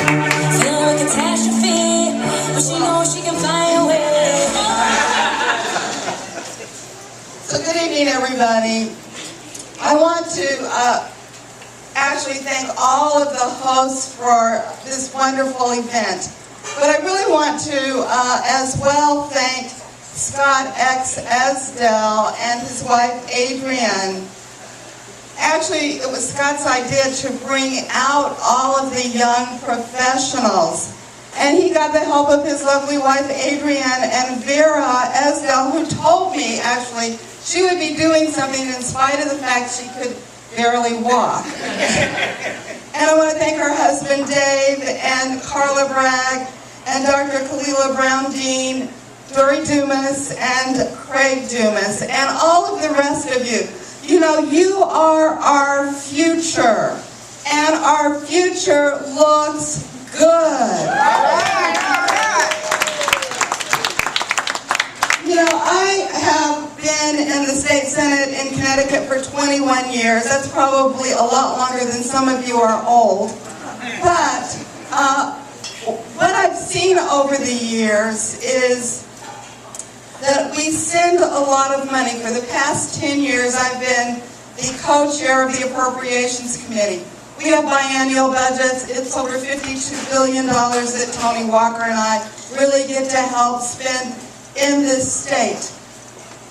Feeling with catastrophe, but she knows she can find a way. So good evening, everybody. I want to actually thank all of the hosts for this wonderful event. But I really want to as well thank Scott X. Esdell and his wife Adrienne. Actually, it was Scott's idea to bring out all of the young professionals. And he got the help of his lovely wife Adrienne and Vera Esdell, who told me actually she would be doing something in spite of the fact she could barely walk. And I want to thank her husband Dave and Carla Bragg and Dr. Kalila Brown-Dean, Dory Dumas and Craig Dumas, and all of the rest of you. You know, you are our future, and our future looks good. You know, I have been in the state senate in Connecticut for 21 years. That's probably a lot longer than some of you are old. But what I've seen over the years is that we send a lot of money. For the past 10 years, I've been the co-chair of the Appropriations Committee. We have biennial budgets. It's over $52 billion that Tony Walker and I really get to help spend in this state.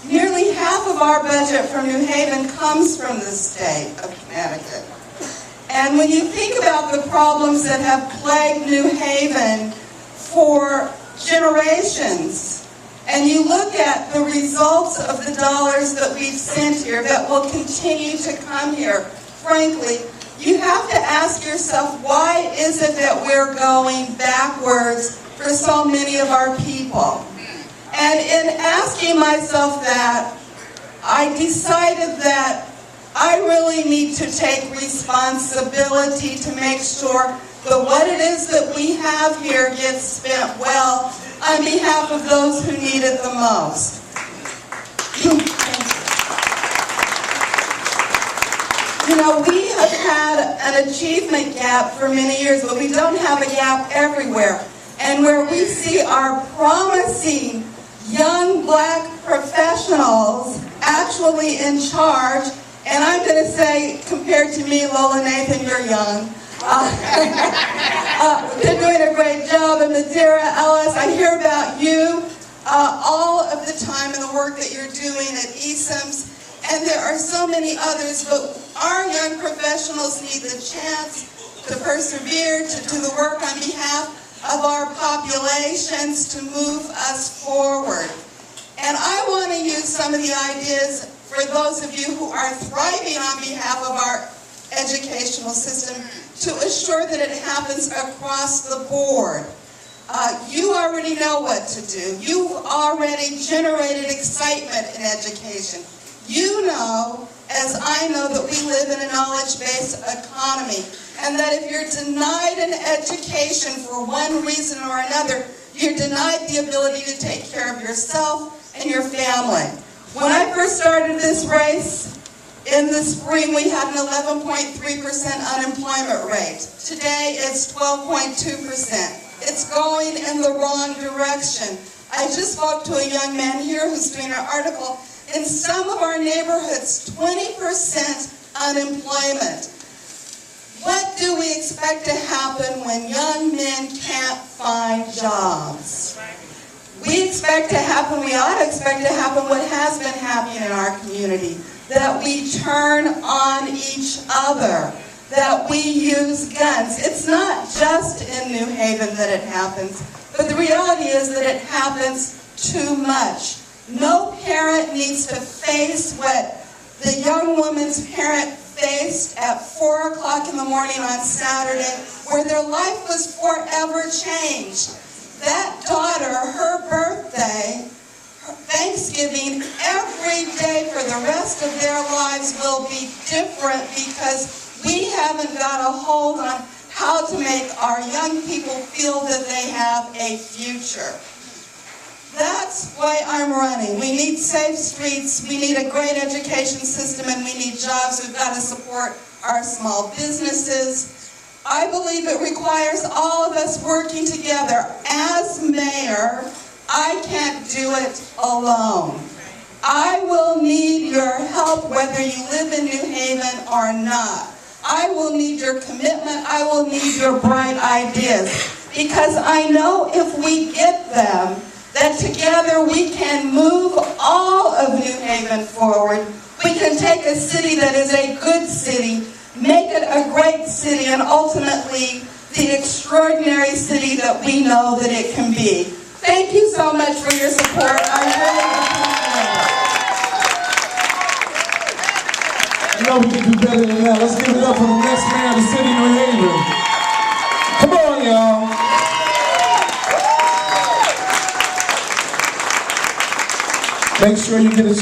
Nearly half of our budget from New Haven comes from the state of Connecticut. And when you think about the problems that have plagued New Haven for generations, and you look at the results of the dollars that we've sent here that will continue to come here, frankly, you have to ask yourself, why is it that we're going backwards for so many of our people? And in asking myself that, I decided that I really need to take responsibility to make sure that what it is that we have here gets spent well on behalf of those who need it the most. You know, we have had an achievement gap for many years, but we don't have a gap everywhere. And where we see our promising young black professionals actually in charge, and I'm going to say, compared to me, Lola Nathan, you're young. They're doing a great job. And Madeira Ellis, I hear about you all of the time and the work that you're doing at ESIMS. And there are so many others, but our young professionals need the chance to persevere, to do the work on behalf of our populations to move us forward. And I want to use some of the ideas for those of you who are thriving on behalf of our educational system to assure that it happens across the board. You already know what to do. You've already generated excitement in education. You know, as I know, that we live in a knowledge-based economy, and that if you're denied an education for one reason or another, you're denied the ability to take care of yourself and your family. When I first started this race, in the spring, we had an 11.3% unemployment rate. Today, it's 12.2%. It's going in the wrong direction. I just spoke to a young man here who's doing an article. In some of our neighborhoods, 20% unemployment. What do we expect to happen when young men can't find jobs? We expect to happen, we ought to expect to happen what has been happening in our community, that we turn on each other, that we use guns. It's not just in New Haven that it happens, but the reality is that it happens too much. No parent needs to face what the young woman's parent faced at 4 o'clock in the morning on Saturday, where their life was forever changed. That daughter, her birthday, Thanksgiving, every day for the rest of their lives will be different because we haven't got a hold on how to make our young people feel that they have a future. That's why I'm running. We need safe streets, we need a great education system, and we need jobs. We've got to support our small businesses. I believe it requires all of us working together. As mayor, I can't do it alone. I will need your help whether you live in New Haven or not. I will need your commitment. I will need your bright ideas. Because I know if we get them, that together we can move all of New Haven forward. We can take a city that is a good city, make it a great city, and ultimately the extraordinary city that we know that it can be. Thank you so much for your support. I really appreciate it. You know we can do better than that. Let's give it up for the next mayor of the city of New Haven. Come on, y'all. Make sure you get a